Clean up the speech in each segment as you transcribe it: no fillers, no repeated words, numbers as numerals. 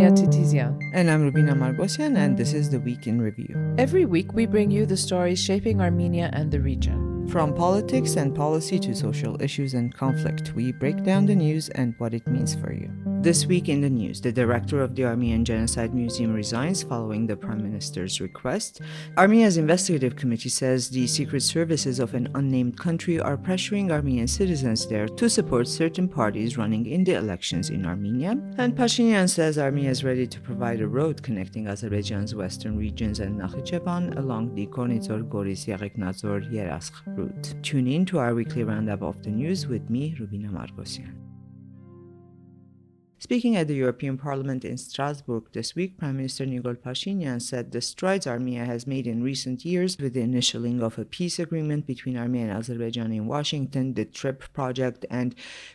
Pashinyan Titizian. And I'm Rubina Margosian, and this is the Week in Review. Every week, we bring you the stories shaping Armenia and the region. From politics and policy to social issues and conflict, we break down the news and what it means for you. This week in the news, the director of the Armenian Genocide Museum resigns following the Prime Minister's request. Armenia's Investigative Committee says the secret services of an unnamed country are pressuring Armenian citizens there to support certain parties running in the elections in Armenia. And Pashinyan says Armenia is ready to provide a road connecting Azerbaijan's western regions and Nakhichevan along the Kornidzor, Goris, Yeghegnadzor, Yeraskh route. Tune in to our weekly roundup of the news with me, Rubina Margosian. Speaking at the European Parliament in Strasbourg this week, Prime Minister Nikol Pashinyan said the strides Armenia has made in recent years with the initialing of a peace agreement between Armenia and Azerbaijan in Washington, the TRIP project, and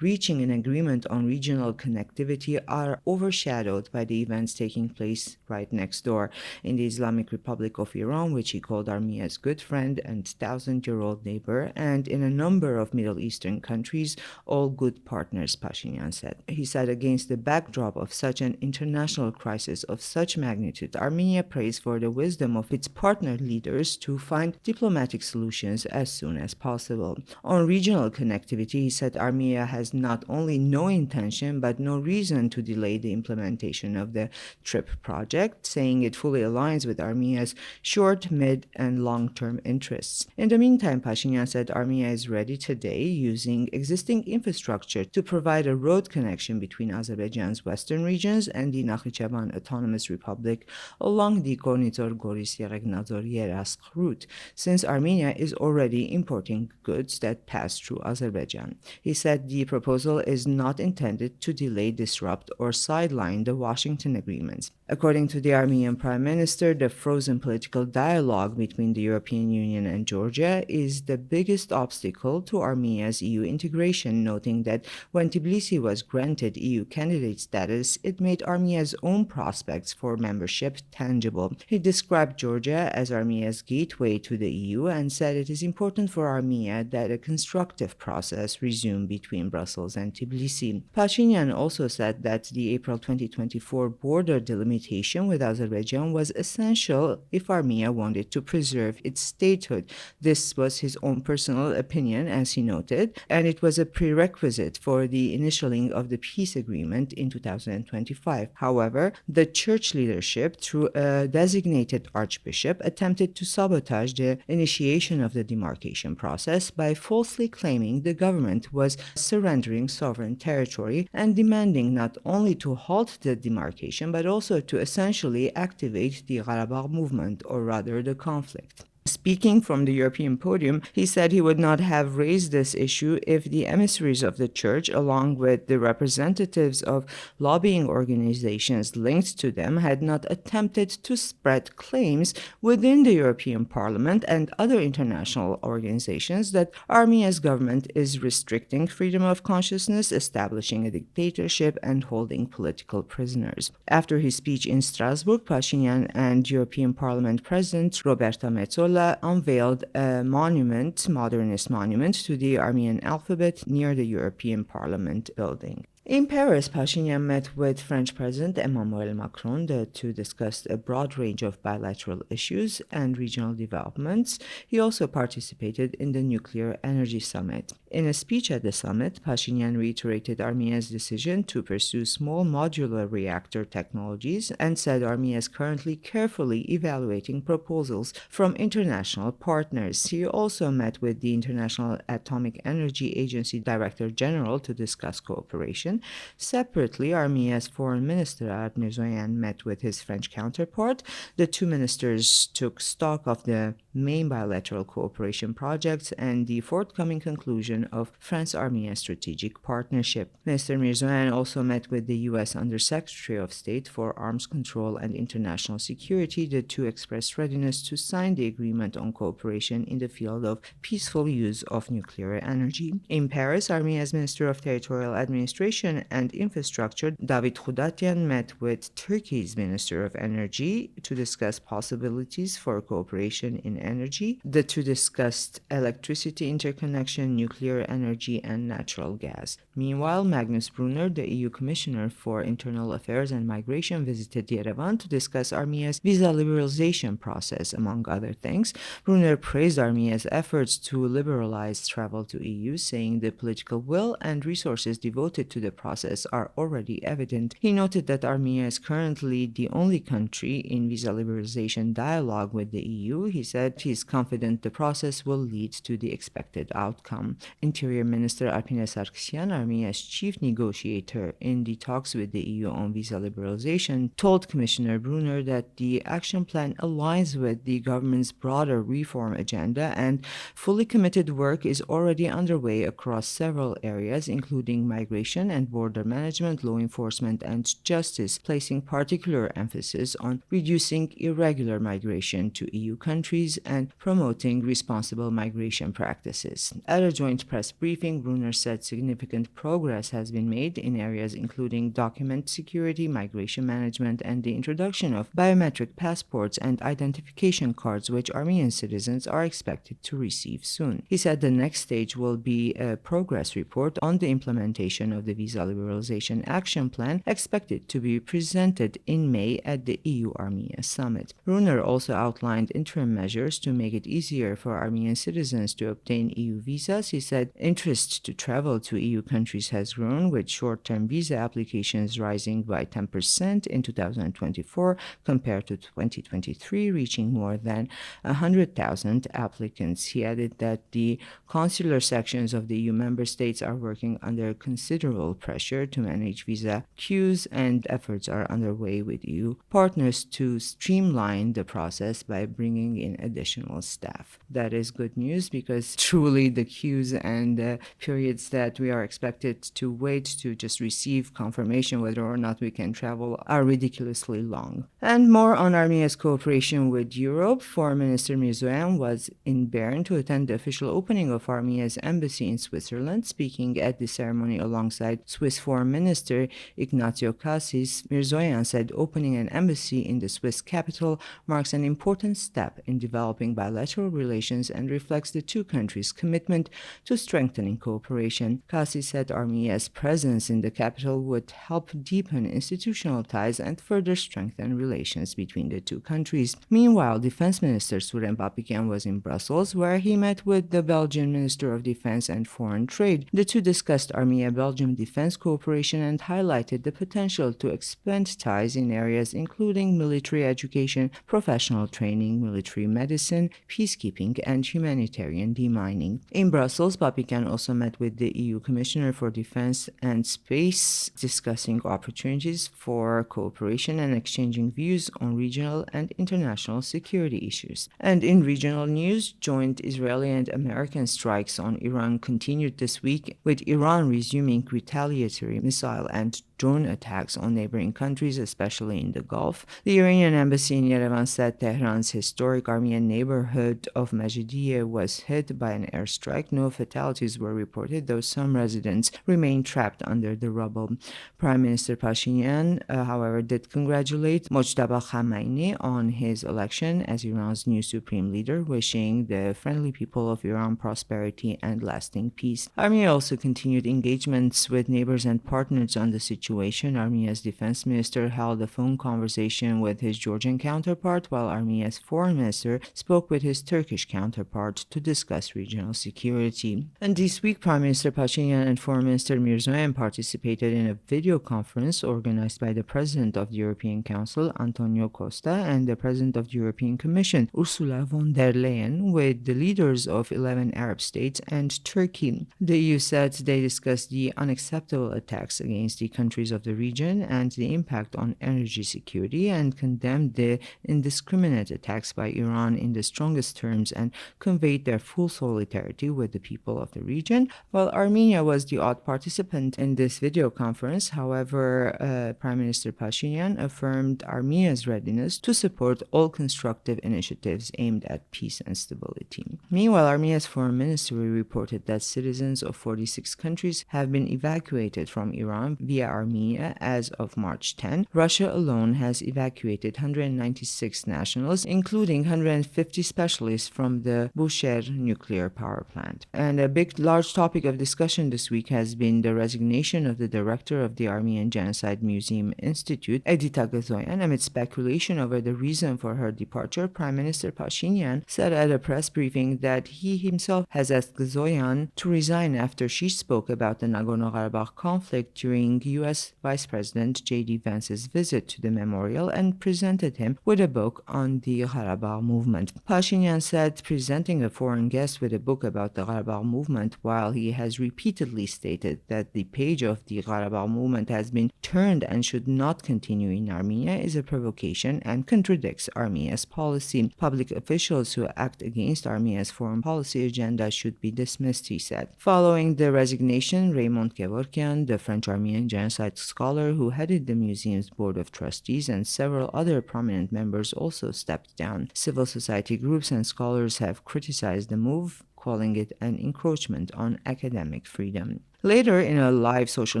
reaching an agreement on regional connectivity are overshadowed by the events taking place right next door in the Islamic Republic of Iran, which he called Armenia's good friend and thousand-year-old neighbor, and in a number of Middle Eastern countries, all good partners, Pashinyan said. He said against the backdrop of such an international crisis of such magnitude, Armenia prays for the wisdom of its partner leaders to find diplomatic solutions as soon as possible. On regional connectivity, he said Armenia has not only no intention but no reason to delay the implementation of the TRIP project, saying it fully aligns with Armenia's short, mid, and long-term interests. In the meantime, Pashinyan said Armenia is ready today, using existing infrastructure, to provide a road connection between Azerbaijan's western regions and the Nakhichevan Autonomous Republic along the Kornidzor, Goris, Yeghegnadzor, Yeraskh route, since Armenia is already importing goods that pass through Azerbaijan. He said the proposal is not intended to delay, disrupt, or sideline the Washington agreements. According to the Armenian Prime Minister, the frozen political dialogue between the European Union and Georgia is the biggest obstacle to Armenia's EU integration, noting that when Tbilisi was granted EU candidate status, it made Armenia's own prospects for membership tangible. He described Georgia as Armenia's gateway to the EU and said it is important for Armenia that a constructive process resume between Brussels and Tbilisi. Pashinyan also said that the April 2024 border delimitation with Azerbaijan was essential if Armenia wanted to preserve its statehood. This was his own personal opinion, as he noted, and it was a prerequisite for the initialing of the peace agreement in 2025. However, the church leadership, through a designated archbishop, attempted to sabotage the initiation of the demarcation process by falsely claiming the government was surrendering sovereign territory and demanding not only to halt the demarcation but also to essentially activate the Karabakh movement, or rather the conflict. Speaking from the European podium, he said he would not have raised this issue if the emissaries of the church, along with the representatives of lobbying organizations linked to them, had not attempted to spread claims within the European Parliament and other international organizations that Armenia's government is restricting freedom of consciousness, establishing a dictatorship, and holding political prisoners. After his speech in Strasbourg, Pashinyan and European Parliament President Roberta Metsola unveiled a modernist monument to the Armenian alphabet near the European Parliament building. In Paris, Pashinyan met with French President Emmanuel Macron to discuss a broad range of bilateral issues and regional developments. He also participated in the Nuclear Energy Summit. In a speech at the summit, Pashinyan reiterated Armenia's decision to pursue small modular reactor technologies and said Armenia is currently carefully evaluating proposals from international partners. He also met with the International Atomic Energy Agency Director General to discuss cooperation. Separately, Armenia's Foreign Minister Arab Mirzoyan met with his French counterpart. The two ministers took stock of the main bilateral cooperation projects and the forthcoming conclusion of France-Armenia strategic partnership. Minister Mirzoyan also met with the U.S. Undersecretary of State for Arms Control and International Security. The two expressed readiness to sign the agreement on cooperation in the field of peaceful use of nuclear energy. In Paris, Armenia's Minister of Territorial Administration and Infrastructure, David Khudatian, met with Turkey's Minister of Energy to discuss possibilities for cooperation in energy. The two discussed electricity interconnection, nuclear energy, and natural gas. Meanwhile, Magnus Brunner, the EU Commissioner for Internal Affairs and Migration, visited Yerevan to discuss Armenia's visa liberalization process, among other things. Brunner praised Armenia's efforts to liberalize travel to EU, saying the political will and resources devoted to the process are already evident. He noted that Armenia is currently the only country in visa liberalization dialogue with the EU. He said he is confident the process will lead to the expected outcome. Interior Minister Arpine Sargsyan, Armenia's chief negotiator in the talks with the EU on visa liberalization, told Commissioner Brunner that the action plan aligns with the government's broader reform agenda and fully committed work is already underway across several areas, including migration and border management, law enforcement, and justice, placing particular emphasis on reducing irregular migration to EU countries and promoting responsible migration practices. At a joint press briefing, Brunner said significant progress has been made in areas including document security, migration management, and the introduction of biometric passports and identification cards, which Armenian citizens are expected to receive soon. He said the next stage will be a progress report on the implementation of the Visa Liberalization Action Plan, expected to be presented in May at the EU-Armenia Summit. Brunner also outlined interim measures to make it easier for Armenian citizens to obtain EU visas. He said interest to travel to EU countries has grown, with short-term visa applications rising by 10% in 2024 compared to 2023, reaching more than 100,000 applicants. He added that the consular sections of the EU member states are working under considerable pressure to manage visa queues, and efforts are underway with EU partners to streamline the process by bringing in additional staff. That is good news, because truly the queues and periods that we are expected to wait to just receive confirmation whether or not we can travel are ridiculously long. And more on Armenia's cooperation with Europe. Foreign Minister Mirzoyan was in Bern to attend the official opening of Armenia's embassy in Switzerland. Speaking at the ceremony alongside Swiss Foreign Minister Yeghegnadzor, Mirzoyan said opening an embassy in the Swiss capital marks an important step in developing bilateral relations and reflects the two countries' commitment to strengthening cooperation. Kasi said Armenia's presence in the capital would help deepen institutional ties and further strengthen relations between the two countries. Meanwhile, Defense Minister Suren Papikian was in Brussels, where he met with the Belgian Minister of Defense and Foreign Trade. The two discussed Armenia-Belgium defense cooperation and highlighted the potential to expand ties in areas including military education, professional training, military medicine, peacekeeping, and humanitarian demining. In Brussels, Papikian also met with the EU Commissioner for Defense and Space, discussing opportunities for cooperation and exchanging views on regional and international security issues. And in regional news, joint Israeli and American strikes on Iran continued this week, with Iran resuming retaliatory missile and drone attacks on neighboring countries, especially in the Gulf. The Iranian embassy in Yerevan said Tehran's historic Armenian neighborhood of Majidiyeh was hit by an airstrike. No fatalities were reported, though some residents remain trapped under the rubble. Prime Minister Pashinyan, however, did congratulate Mojtaba Khamenei on his election as Iran's new supreme leader, wishing the friendly people of Iran prosperity and lasting peace. Armenia also continued engagements with neighbors and partners on the situation. Armenia's defense minister held a phone conversation with his Georgian counterpart, while Armenia's foreign minister spoke with his Turkish counterpart to discuss regional security. And this week, Prime Minister Pashinyan and Foreign Minister Mirzoyan participated in a video conference organized by the President of the European Council, Antonio Costa, and the President of the European Commission, Ursula von der Leyen, with the leaders of 11 Arab states and Turkey. The EU said they discussed the unacceptable attacks against the countries of the region and the impact on energy security, and condemned the indiscriminate attacks by Iran in the strongest terms and conveyed their full solidarity with the people of the region. While Armenia was the odd participant in this video conference, however, Prime Minister Pashinyan affirmed Armenia's readiness to support all constructive initiatives aimed at peace and stability. Meanwhile, Armenia's foreign ministry reported that citizens of 46 countries have been evacuated from Iran via Armenia as of March 10. Russia alone has evacuated 196 nationals, including 150 50 specialists from the Bushehr nuclear power plant. And a large topic of discussion this week has been the resignation of the director of the Armenian Genocide Museum Institute, Edita Gezoyan. Amid speculation over the reason for her departure, Prime Minister Pashinyan said at a press briefing that he himself has asked Gezoyan to resign after she spoke about the Nagorno-Karabakh conflict during U.S. Vice President J.D. Vance's visit to the memorial and presented him with a book on the Karabakh movement. Pashinyan said presenting a foreign guest with a book about the Karabakh movement, while he has repeatedly stated that the page of the Karabakh movement has been turned and should not continue in Armenia, is a provocation and contradicts Armenia's policy. Public officials who act against Armenia's foreign policy agenda should be dismissed, he said. Following the resignation, Raymond Kevorkian, the French-Armenian genocide scholar who headed the museum's board of trustees, and several other prominent members also stepped down. Civil society groups and scholars have criticized the move, calling it an encroachment on academic freedom. Later, in a live social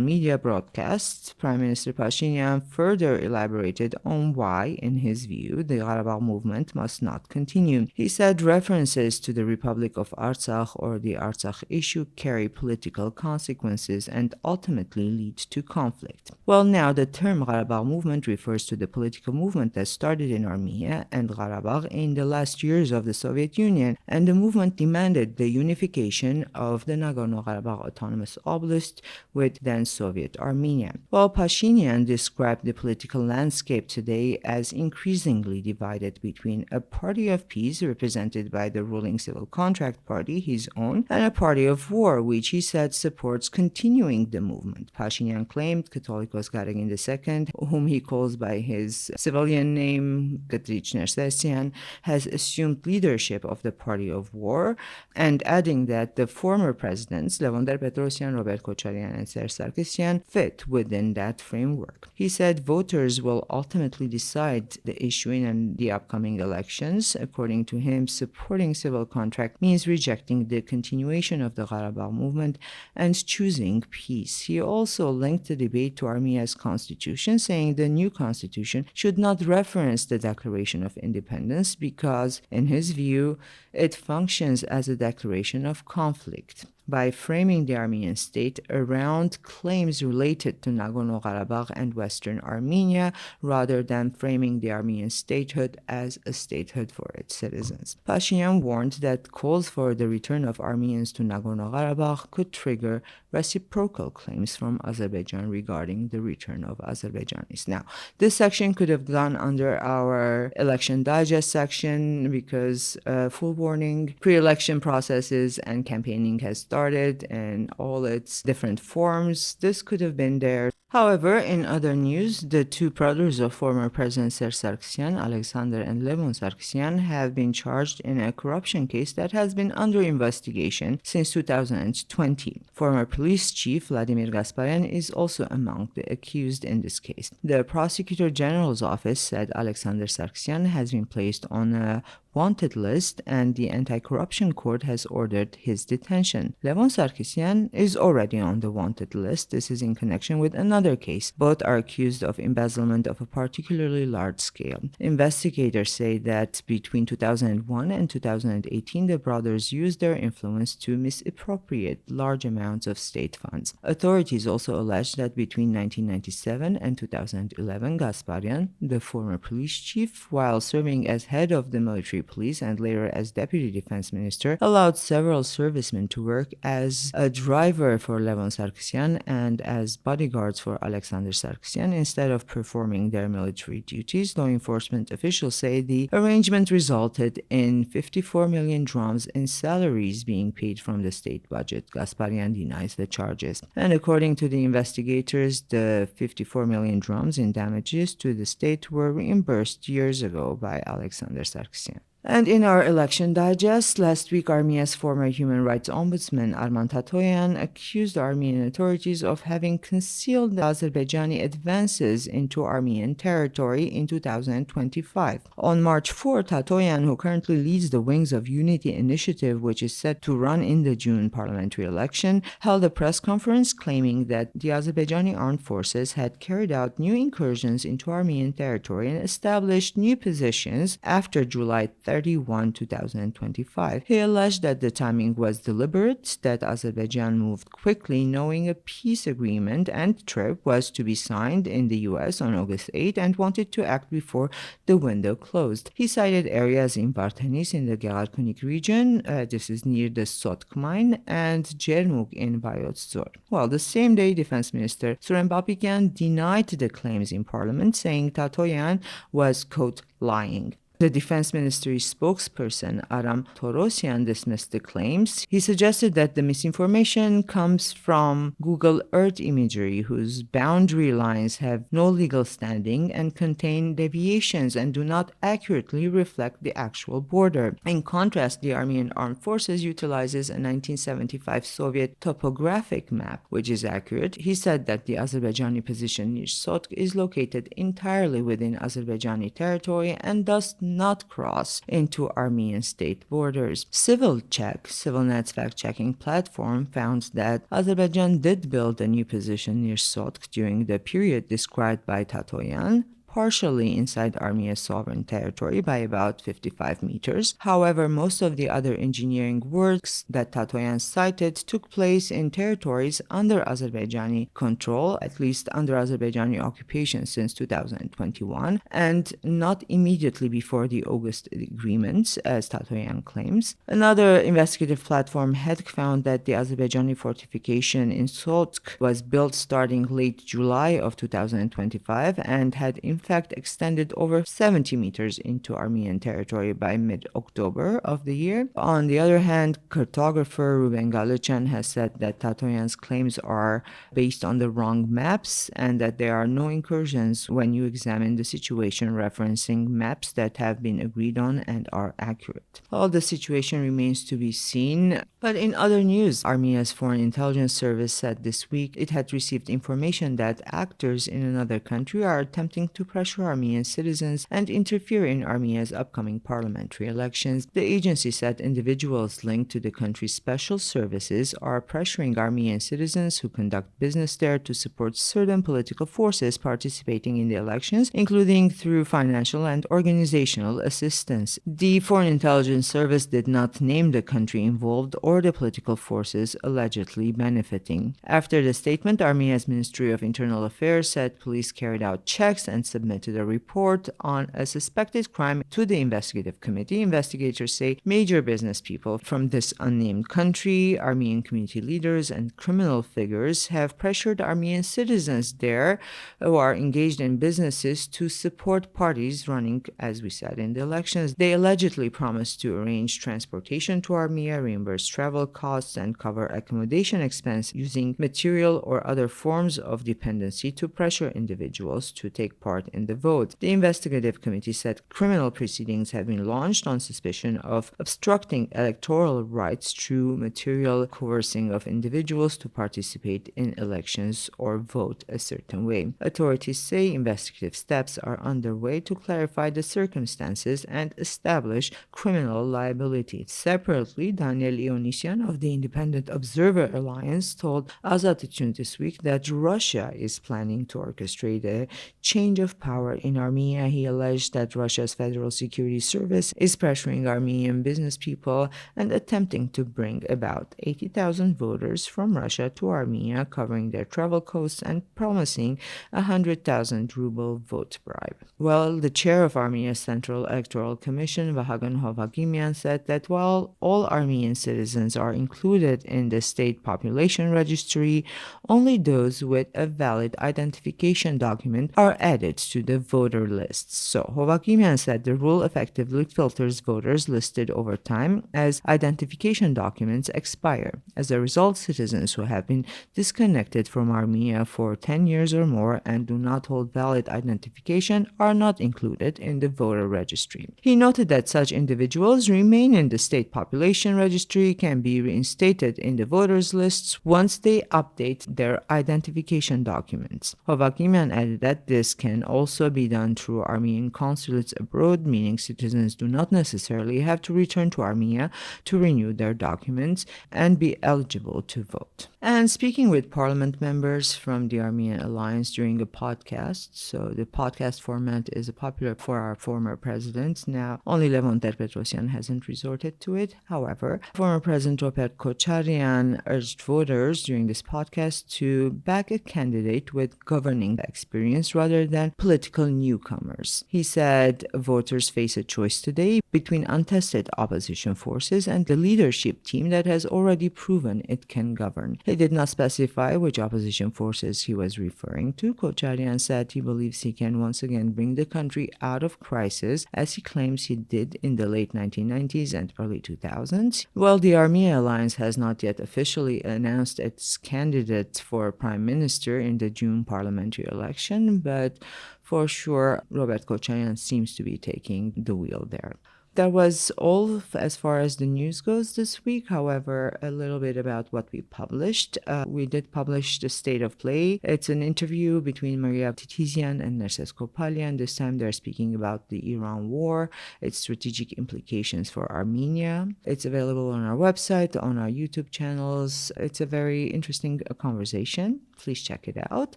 media broadcast, Prime Minister Pashinyan further elaborated on why, in his view, the Karabakh movement must not continue. He said references to the Republic of Artsakh or the Artsakh issue carry political consequences and ultimately lead to conflict. Well, now the term Karabakh movement refers to the political movement that started in Armenia and Karabakh in the last years of the Soviet Union, and the movement demanded the unification of the Nagorno-Karabakh Autonomous Oblast with then Soviet Armenia. While Pashinyan described the political landscape today as increasingly divided between a party of peace represented by the ruling Civil Contract Party, his own, and a party of war, which he said supports continuing the movement. Pashinyan claimed Catholicos Garegin II, whom he calls by his civilian name, Gatrich Nersesian, has assumed leadership of the party of war, and adding that the former presidents, Levon Petrosyan, Robert Kocharian, and Serge Sarkisyan, fit within that framework. He said voters will ultimately decide the issue in the upcoming elections. According to him, supporting civil contract means rejecting the continuation of the Karabakh movement and choosing peace. He also linked the debate to Armenia's constitution, saying the new constitution should not reference the Declaration of Independence because, in his view, it functions as a declaration of conflict by framing the Armenian state around claims related to Nagorno-Karabakh and Western Armenia, rather than framing the Armenian statehood as a statehood for its citizens. Pashinyan warned that calls for the return of Armenians to Nagorno-Karabakh could trigger reciprocal claims from Azerbaijan regarding the return of Azerbaijanis. Now, this section could have gone under our election digest section because full warning, pre-election processes and campaigning has started in all its different forms. This could have been there. However, in other news, the two brothers of former President Serge Sarkisyan, Alexander and Levon Sarkisyan, have been charged in a corruption case that has been under investigation since 2020. Former police chief Vladimir Gasparyan is also among the accused in this case. The Prosecutor General's office said Alexander Sarkisyan has been placed on a wanted list and the anti-corruption court has ordered his detention. Levon Sarkisyan is already on the wanted list. This is in connection with another case. Both are accused of embezzlement of a particularly large scale. Investigators say that between 2001 and 2018, the brothers used their influence to misappropriate large amounts of state funds. Authorities also allege that between 1997 and 2011, Gasparyan, the former police chief, while serving as head of the military police and later as deputy defense minister, allowed several servicemen to work as a driver for Levon Sarkisyan and as bodyguards for Alexander Sarkisyan instead of performing their military duties. Law enforcement officials say the arrangement resulted in 54 million drams in salaries being paid from the state budget. Gasparyan denies the charges. And according to the investigators, the 54 million drams in damages to the state were reimbursed years ago by Alexander Sarkisyan. And in our election digest, last week Armenia's former human rights ombudsman Arman Tatoyan accused Armenian authorities of having concealed the Azerbaijani advances into Armenian territory in 2025. On March 4, Tatoyan, who currently leads the Wings of Unity initiative, which is set to run in the June parliamentary election, held a press conference claiming that the Azerbaijani armed forces had carried out new incursions into Armenian territory and established new positions after July 3rd 31, 2025. He alleged that the timing was deliberate, that Azerbaijan moved quickly knowing a peace agreement and trip was to be signed in the US on August 8 and wanted to act before the window closed. He cited areas in Bartenis in the Yeraskh region, this is near the Sotk mine, and Jermuk in Vayotdzor. Well, the same day, Defense Minister Suren Babikyan denied the claims in parliament, saying Tatoyan was, quote, lying. The Defense Ministry spokesperson Aram Torosyan dismissed the claims. He suggested that the misinformation comes from Google Earth imagery, whose boundary lines have no legal standing and contain deviations and do not accurately reflect the actual border. In contrast, the Armenian Armed Forces utilizes a 1975 Soviet topographic map, which is accurate. He said that the Azerbaijani position near Sotk is located entirely within Azerbaijani territory and thus not cross into Armenian state borders. CivilNet's fact-checking platform found that Azerbaijan did build a new position near Sotk during the period described by Tatoyan, partially inside Armenia's sovereign territory by about 55 meters. However, most of the other engineering works that Tatoyan cited took place in territories under Azerbaijani control, at least under Azerbaijani occupation since 2021, and not immediately before the August agreements, as Tatoyan claims. Another investigative platform had found that the Azerbaijani fortification in Sotk was built starting late July of 2025 and had in fact extended over 70 meters into Armenian territory by mid-October of the year. On the other hand, cartographer Ruben Galichan has said that Tatoyan's claims are based on the wrong maps and that there are no incursions when you examine the situation referencing maps that have been agreed on and are accurate. Well, the situation remains to be seen. But in other news, Armenia's Foreign Intelligence Service said this week it had received information that actors in another country are attempting to pressure Armenian citizens and interfere in Armenia's upcoming parliamentary elections. The agency said individuals linked to the country's special services are pressuring Armenian citizens who conduct business there to support certain political forces participating in the elections, including through financial and organizational assistance. The Foreign Intelligence Service did not name the country involved or the political forces allegedly benefiting. After the statement, Armenia's Ministry of Internal Affairs said police carried out checks and submitted a report on a suspected crime to the investigative committee. Investigators say major business people from this unnamed country, Armenian community leaders, and criminal figures have pressured Armenian citizens there who are engaged in businesses to support parties running, as we said, in the elections. They allegedly promised to arrange transportation to Armenia, reimburse travel costs, and cover accommodation expense using material or other forms of dependency to pressure individuals to take part in the vote. The investigative committee said criminal proceedings have been launched on suspicion of obstructing electoral rights through material coercing of individuals to participate in elections or vote a certain way. Authorities say investigative steps are underway to clarify the circumstances and establish criminal liability. Separately, Daniel Ionisyan of the Independent Observer Alliance told Azatitun this week that Russia is planning to orchestrate a change of power in Armenia. He alleged that Russia's Federal Security Service is pressuring Armenian business people and attempting to bring about 80,000 voters from Russia to Armenia, covering their travel costs and promising a 100,000 ruble vote bribe. Well, the chair of Armenia's Central Electoral Commission, Vahagan Hovhagimyan, said that while all Armenian citizens are included in the state population registry, only those with a valid identification document are added to the voter lists. So, Hovhagimyan said the rule effectively filters voters listed over time as identification documents expire. As a result, citizens who have been disconnected from Armenia for 10 years or more and do not hold valid identification are not included in the voter registry. He noted that such individuals remain in the state population registry, can be reinstated in the voters lists once they update their identification documents. Hovhagimyan added that the this can also be done through Armenian consulates abroad, meaning citizens do not necessarily have to return to Armenia to renew their documents and be eligible to vote. And speaking with parliament members from the Armenian Alliance during a podcast, so the podcast format is popular for our former president. Now, only Levon Ter-Petrosyan hasn't resorted to it. However, former President Robert Kocharian urged voters during this podcast to back a candidate with governing experience rather than political newcomers. He said voters face a choice today between untested opposition forces and the leadership team that has already proven it can govern. He did not specify which opposition forces he was referring to. Kocharian said he believes he can once again bring the country out of crisis, as he claims he did in the late 1990s and early 2000s. Well, the Armenia Alliance has not yet officially announced its candidate for prime minister in the June parliamentary election, but for sure, Robert Kocharian seems to be taking the wheel there. That was all as far as the news goes this week. However, a little bit about what we published. We did publish The State of Play. It's an interview between Maria Titizian and Nerses Kopalian. This time they're speaking about the Iran war, its strategic implications for Armenia. It's available on our website, on our YouTube channels. It's a very interesting conversation. Please check it out.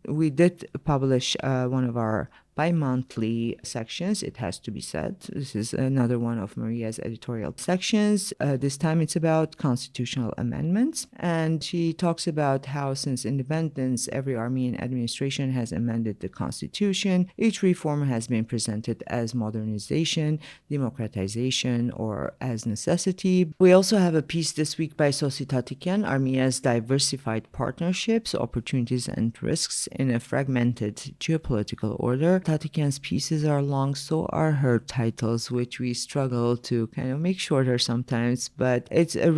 We did publish one of our bi-monthly sections, it has to be said. This is another one of Maria's editorial sections. This time it's about constitutional amendments, and she talks about how since independence, every Armenian administration has amended the constitution. Each reform has been presented as modernization, democratization, or as necessity. We also have a piece this week by Sosi Tatikian, Armenia's diversified partnerships, opportunities, and risks in a fragmented geopolitical order. Tatikian's pieces are long, so are her titles, which we struggle to kind of make shorter sometimes, but it's a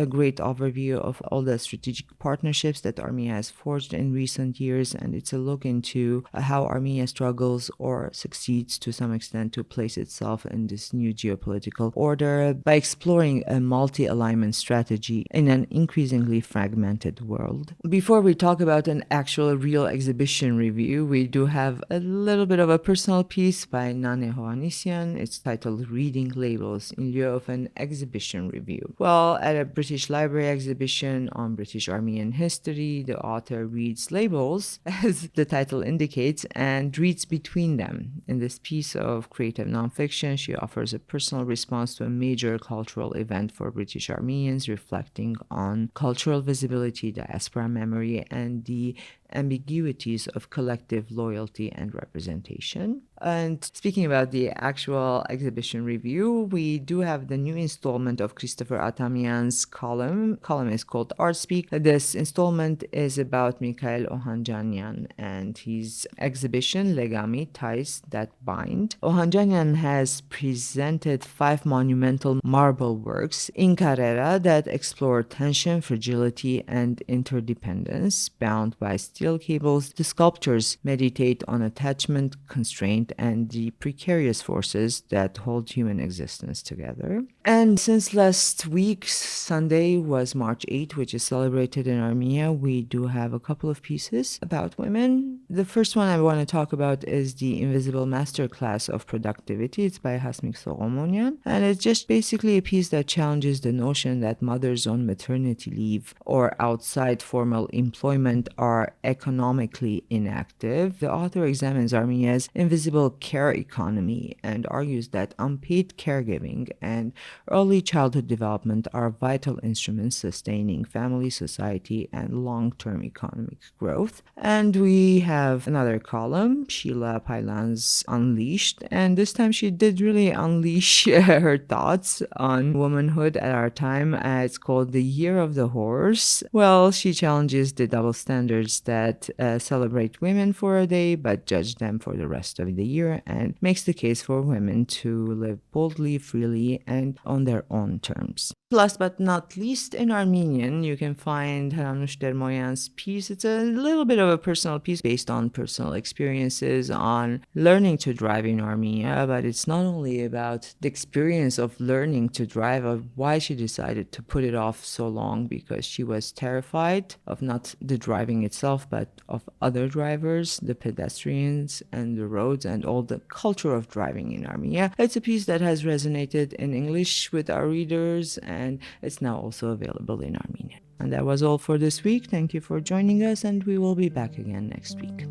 great overview of all the strategic partnerships that Armenia has forged in recent years, and it's a look into how Armenia struggles or succeeds to some extent to place itself in this new geopolitical order by exploring a multi-alignment strategy in an increasingly fragmented world. Before we talk about an actual real exhibition review, we do have a little bit of a personal piece by Nane Hovhannisyan. It's titled Reading Labels in lieu of an exhibition review. Well, at a British Library exhibition on British Armenian history, the author reads labels, as the title indicates, and reads between them. In this piece of creative nonfiction, she offers a personal response to a major cultural event for British Armenians, reflecting on cultural visibility, diaspora memory, and the ambiguities of collective loyalty and representation. And speaking about the actual exhibition review, we do have the new installment of Christopher Atamian's column. Column is called Art Speak. This installment is about Mikhail Ohanjanyan and his exhibition Legami, Ties That Bind. Ohanjanyan has presented 5 monumental marble works in Carrera that explore tension, fragility, and interdependence. Bound by steel cables, the sculptures meditate on attachment, constraint, and the precarious forces that hold human existence together. And since last week, Sunday was March 8th, which is celebrated in Armenia, we do have a couple of pieces about women. The first one I want to talk about is the Invisible Masterclass of Productivity. It's by Hasmik Sogomonian, and it's just basically a piece that challenges the notion that mothers on maternity leave or outside formal employment are economically inactive. The author examines Armenia's invisible care economy and argues that unpaid caregiving and early childhood development are vital instruments sustaining family, society, and long-term economic growth. And we have another column, Sheila Pailan's Unleashed, and this time she did really unleash her thoughts on womanhood at our time. It's called The Year of the Horse. Well, she challenges the double standards that celebrate women for a day but judge them for the rest of the year, and makes the case for women to live boldly, freely, and on their own terms. Last but not least, in Armenian, you can find Haranush Dermoyan's piece. It's a little bit of a personal piece based on personal experiences on learning to drive in Armenia, but it's not only about the experience of learning to drive, of why she decided to put it off so long, because she was terrified of not the driving itself, but of other drivers, the pedestrians and the roads and all the culture of driving in Armenia. It's a piece that has resonated in English with our readers, and it's now also available in Armenian. And that was all for this week. Thank you for joining us, and we will be back again next week.